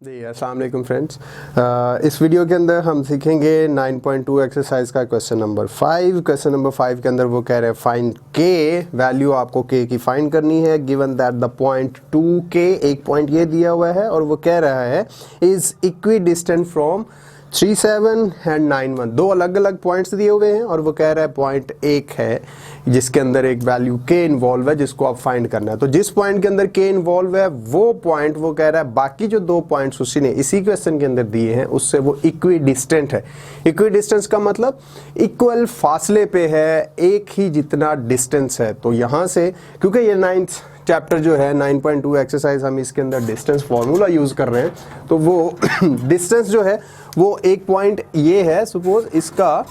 जी अस्सलाम वालेकुम फ्रेंड्स। इस वीडियो के अंदर हम सीखेंगे 9.2 एक्सरसाइज का क्वेश्चन नंबर 5। क्वेश्चन नंबर 5 के अंदर वो कह रहे हैं फाइंड के वैल्यू, आपको के की फाइंड करनी है given that the point 2k, एक पॉइंट ये दिया हुआ है और वो कह रहा है is equi distant from 37 and 91। दो अलग अलग पॉइंट्स दिए हुए हैं और वो कह रहा है पॉइंट एक है जिसके अंदर एक वैल्यू k इन्वॉल्व है जिसको आप फाइंड करना है। तो जिस पॉइंट के अंदर k इन्वॉल्व है वो पॉइंट वो कह रहा है बाकी जो दो पॉइंट्स उसी ने इसी क्वेश्चन के अंदर दिए हैं उससे वो इक्वी डिस्टेंट है। इक्वी डिस्टेंस का मतलब इक्वल फासले पे है, एक ही जितना डिस्टेंस है। तो यहाँ से क्योंकि ये 9th चैप्टर जो है 9.2 एक्सरसाइज हम इसके अंदर डिस्टेंस फॉर्मूला यूज कर रहे हैं तो वो डिस्टेंस जो है वो एक पॉइंट ये है, सपोज इसका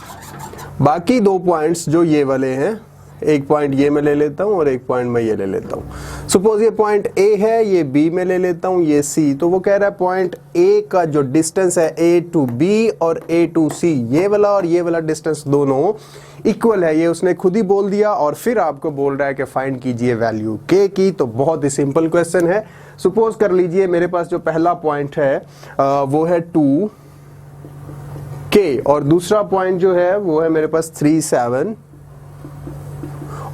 बाकी दो पॉइंट्स जो ये वाले हैं, एक पॉइंट ये मैं ले लेता हूँ और एक पॉइंट मैं ये ले लेता हूँ। सपोज ये पॉइंट ए है, ये बी में ले लेता हूँ, ये सी। तो वो कह रहा है पॉइंट ए का जो डिस्टेंस है ए टू बी और ए टू सी, ये वाला और ये वाला डिस्टेंस दोनों इक्वल है, ये उसने खुद ही बोल दिया और फिर आपको बोल रहा है कि फाइंड कीजिए वैल्यू के की। तो बहुत ही सिंपल क्वेश्चन है। सपोज कर लीजिए मेरे पास जो पहला पॉइंट है वो है 2k और दूसरा पॉइंट जो है वो है मेरे पास 37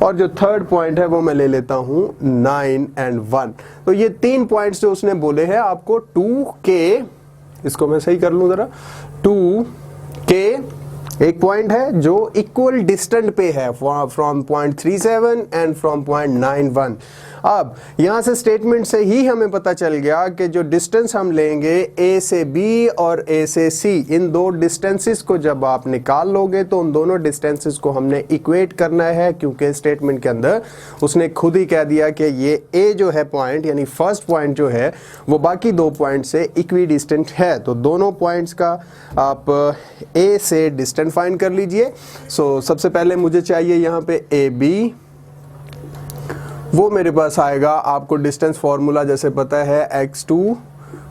और जो थर्ड पॉइंट है वो मैं ले लेता हूं 9 एंड 1। तो ये तीन पॉइंट्स जो उसने बोले हैं आपको 2k, इसको मैं सही कर लूं जरा, 2k एक पॉइंट है जो इक्वल डिस्टेंट पे है from point 37 and from point 91। अब यहां से स्टेटमेंट से ही हमें पता चल गया कि जो डिस्टेंस हम लेंगे ए से बी और ए से सी, इन दो डिस्टेंसेस को जब आप निकाल लोगे तो उन दोनों डिस्टेंसेस को हमने इक्वेट करना है, क्योंकि स्टेटमेंट के अंदर उसने खुद ही कह दिया कि ये ए जो है पॉइंट यानी फर्स्ट पॉइंट जो है वो बाकी दो पॉइंट से इक्वी डिस्टेंट है। तो दोनों पॉइंट्स का आप ए से डिस्टेंस फाइंड कर लीजिए। सो सबसे पहले मुझे चाहिए यहाँ पे ए बी, वो मेरे पास आएगा, आपको डिस्टेंस फॉर्मूला जैसे पता है x2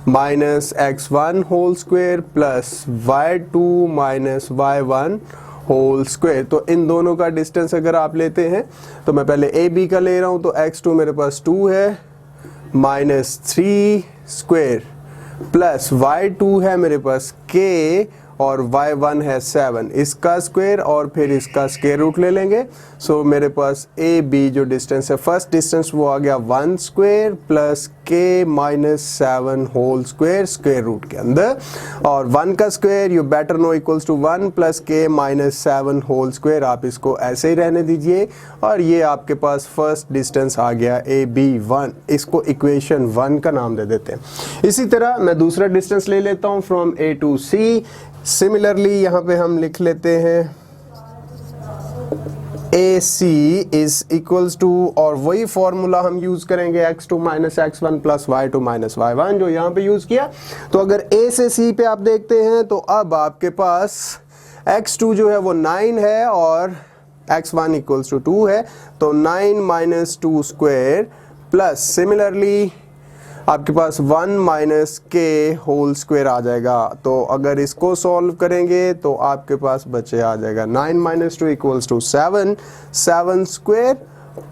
minus x1 whole square plus y2 minus y1 whole square. तो इन दोनों का डिस्टेंस अगर आप लेते हैं तो मैं पहले ए बी का ले रहा हूं, तो x2 मेरे पास 2 है माइनस 3 स्क्वायर प्लस y2 है मेरे पास k और y1 है 7, इसका स्क्वायर और फिर इसका स्क्वायर रूट ले लेंगे। सो मेरे पास ए बी जो डिस्टेंस है, फर्स्ट डिस्टेंस वो आ गया 1 square plus k minus 7 whole square square root के अंदर, और 1 का square you better know equals to 1 plus k minus 7 whole square. आप इसको ऐसे ही रहने दीजिए और ये आपके पास फर्स्ट डिस्टेंस आ गया ए बी 1, इसको इक्वेशन 1 का नाम दे देते हैं। इसी तरह मैं दूसरा डिस्टेंस ले लेता हूँ from A to C. Similarly यहाँ पे हम लिख लेते हैं A C is equals to, और वही फॉर्मूला हम यूज करेंगे x2 minus x1 plus y2 minus y1 जो यहाँ पे यूज किया। तो अगर a से c पे आप देखते हैं तो अब आपके पास x2 जो है वो 9 है और x1 इक्वल्स टू 2 है, तो 9 माइनस 2 स्क्वायर प्लस सिमिलरली आपके पास 1 माइनस के होल स्क्वायर आ जाएगा। तो अगर इसको सॉल्व करेंगे तो आपके पास बचे आ जाएगा 9 minus 2 equals to 7, 7 square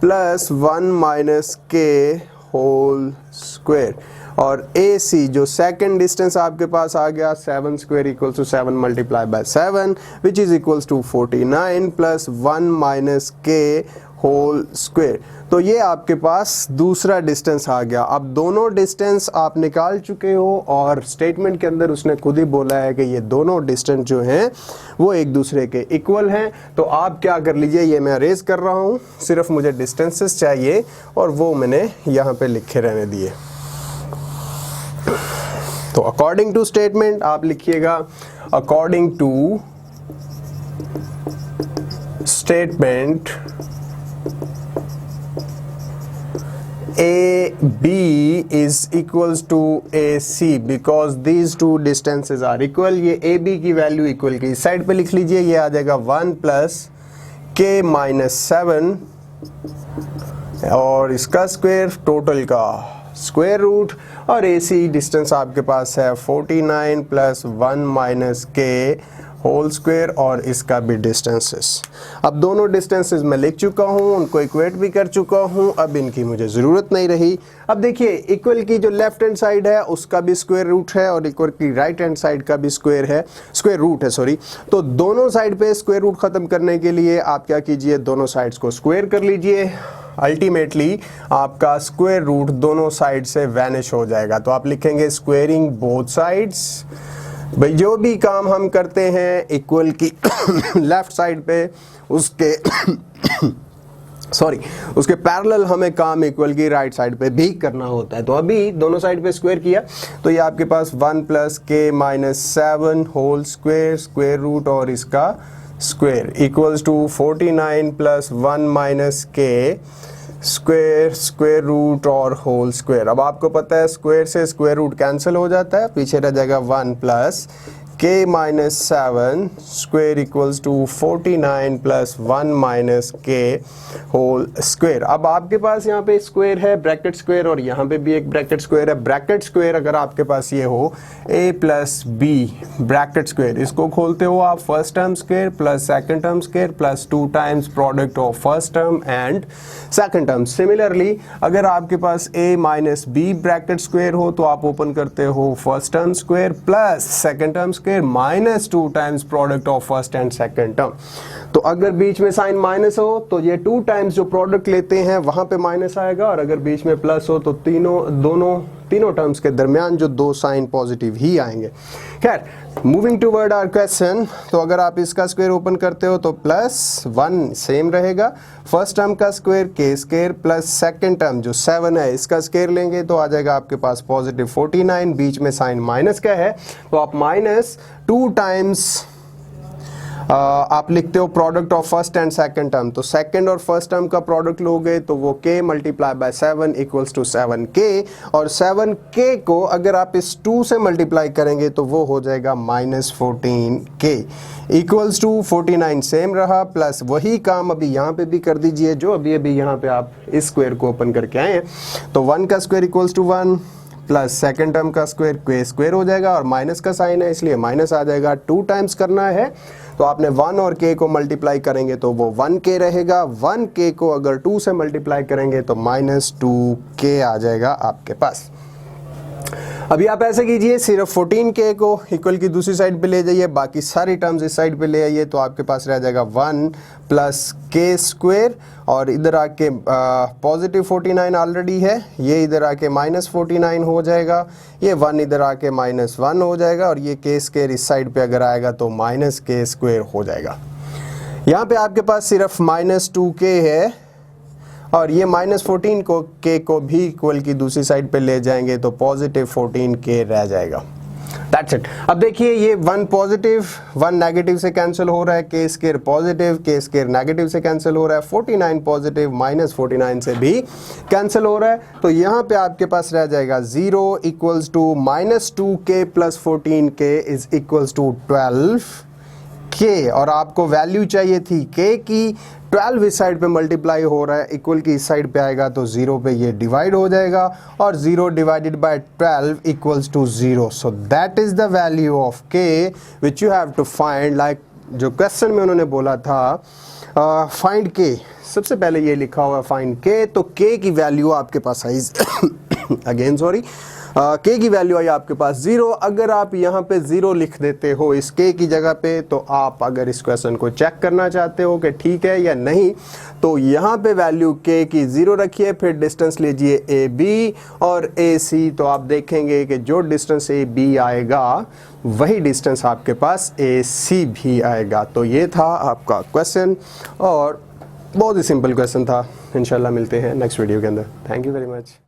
plus 1 minus k whole square. और ए सी जो सेकंड डिस्टेंस आपके पास आ गया 7 square equals to 7 multiply by 7 which is equals to 49 plus 1 minus k whole square. तो ये आपके पास दूसरा डिस्टेंस आ गया। अब दोनों डिस्टेंस आप निकाल चुके हो और स्टेटमेंट के अंदर उसने खुद ही बोला है कि ये दोनों डिस्टेंस जो हैं वो एक दूसरे के इक्वल हैं। तो आप क्या कर लीजिए, ये मैं अरेज कर रहा हूँ, सिर्फ मुझे डिस्टेंसेस चाहिए और वो मैंने यहाँ पे लिखे रहने दिए। तो अकॉर्डिंग टू स्टेटमेंट आप लिखिएगा, according to statement AB is equals to AC because these two distances are equal। ये AB की वैल्यू इक्वल की साइड पे लिख लीजिए, ये आ जाएगा 1 प्लस k माइनस 7 और इसका स्क्वायर टोटल का स्क्वायर रूट, और AC डिस्टेंस आपके पास है 49 plus 1 minus k whole square और इसका भी डिस्टेंसेस। अब दोनों डिस्टेंसेस मैं लिख चुका हूँ, उनको इक्वेट भी कर चुका हूँ, अब इनकी मुझे ज़रूरत नहीं रही। अब देखिए इक्वल की जो लेफ्ट हैंड साइड है उसका भी स्क्वायर रूट है और इक्वल की राइट हैंड साइड का भी स्क्वायर रूट है सॉरी। तो दोनों साइड पे स्क्वायर रूट ख़त्म करने के लिए आप क्या कीजिए, दोनों साइड्स को स्क्वायर कर लीजिए। अल्टीमेटली आपका स्क्वायर रूट दोनों साइड से वैनिश हो जाएगा। तो आप लिखेंगे स्क्वेयरिंग बोथ साइड्स। भाई जो भी काम हम करते हैं इक्वल की लेफ्ट साइड पे उसके उसके पैरेलल हमें काम इक्वल की राइट साइड पे भी करना होता है। तो अभी दोनों साइड पे स्क्वायर किया तो ये आपके पास 1 + k - 7 whole square square root और इसका square equals to 49 + 1 - k square square root और होल स्क्वायर। अब आपको पता है स्क्वायर से स्क्वायर रूट कैंसिल हो जाता है, पीछे रह जाएगा 1 + k - 7 square equals to 49 + 1 - k whole square. अब आपके पास यहाँ पे स्क्वायर है ब्रैकेट स्क्वायर और यहाँ पे भी एक ब्रैकेट स्क्वायर है। ब्रैकेट स्क्वायर अगर आपके पास ये हो a + b ब्रैकेट स्क्वायर, इसको खोलते हो आप first term square plus second term square plus 2 times product of first term and second term. Similarly अगर आपके पास a - b ब्रैकेट स्क्वायर हो तो आप ओपन करते हो first term square plus second term square minus 2 times product of first and second term. तो अगर बीच में साइन माइनस हो तो ये 2 टाइम्स जो प्रोडक्ट लेते हैं वहां पे माइनस आएगा और अगर बीच में प्लस हो तो तीनों टर्म्स के दरमियान जो 2 साइन पॉजिटिव ही आएंगे। खैर मूविंग टूवर्ड आवर क्वेश्चन, तो अगर आप इसका स्क्वायर ओपन करते हो तो +1 सेम रहेगा, फर्स्ट टर्म का square k square plus second term जो 7 है इसका स्क्वायर लेंगे तो आ जाएगा आपके पास +49, बीच में साइन माइनस का है तो आप -2 टाइम्स आप लिखते हो product of first and second term. तो सेकंड और फर्स्ट टर्म का प्रोडक्ट लोगे तो वो k × 7 इक्वल्स टू 7k और 7k को अगर आप इस 2 से मल्टीप्लाई करेंगे तो वो हो जाएगा -14k इक्वल्स टू 49 सेम रहा प्लस वही काम अभी यहाँ पे भी कर दीजिए जो अभी यहाँ पे आप इस स्क्वायर को ओपन करके आए हैं। तो 1 का square equals to 1 plus second term का स्क्वायर k स्क्वायर हो जाएगा और माइनस का साइन है इसलिए माइनस आ जाएगा। 2 टाइम्स करना है तो आपने 1 और k को मल्टीप्लाई करेंगे तो वो 1k रहेगा, 1k को अगर 2 से मल्टीप्लाई करेंगे तो -2k आ जाएगा आपके पास। अभी आप ऐसे कीजिए, सिर्फ 14k को इक्वल की दूसरी साइड पे ले जाइए, बाकी सारी टर्म्स इस साइड पे ले आइए तो आपके पास रह जाएगा 1 + k स्क्वायर और इधर आके +49 ऑलरेडी है, ये इधर आके -49 हो जाएगा, ये 1 इधर आके -1 हो जाएगा और ये k स्क्वायर इस साइड पे अगर आएगा तो -k स्क्वायर हो जाएगा। यहाँ पे आपके पास सिर्फ -2k है और ये -14 को k को भी इक्वल की दूसरी साइड पे ले जाएंगे तो +14k रह जाएगा। That's it। अब देखिए ये 1 पॉजिटिव 1 नेगेटिव से कैंसिल हो रहा है, k square positive k square negative से कैंसिल हो रहा है, 49 पॉजिटिव -49 से भी कैंसिल हो रहा है। तो यहाँ पे आपके पास रह जाएगा 0 equals to -2k + 14k is equals to 12k और आपको वैल्यू चाहिए थी k की। 12 इस साइड पे मल्टीप्लाई हो रहा है, इक्वल की इस साइड पे आएगा तो 0 पे ये डिवाइड हो जाएगा और 0 divided by 12 equals to 0। So that is the value of k which you have to find. Like जो क्वेश्चन में उन्होंने बोला था फाइंड k, सबसे पहले ये लिखा हुआ फाइंड k, तो k की वैल्यू आपके पास आई अगेन सॉरी k की वैल्यू आई आपके पास 0। अगर आप यहाँ पे 0 लिख देते हो इस k की जगह पे तो आप अगर इस क्वेश्चन को चेक करना चाहते हो कि ठीक है या नहीं तो यहाँ पे वैल्यू k की 0 रखिए, फिर डिस्टेंस लीजिए AB और AC, तो आप देखेंगे कि जो डिस्टेंस AB आएगा वही डिस्टेंस आपके पास AC भी आएगा। तो ये था आपका क्वेश्चन और बहुत ही सिंपल क्वेश्चन था। इंशाल्लाह मिलते हैं नेक्स्ट वीडियो के अंदर। Thank you very much.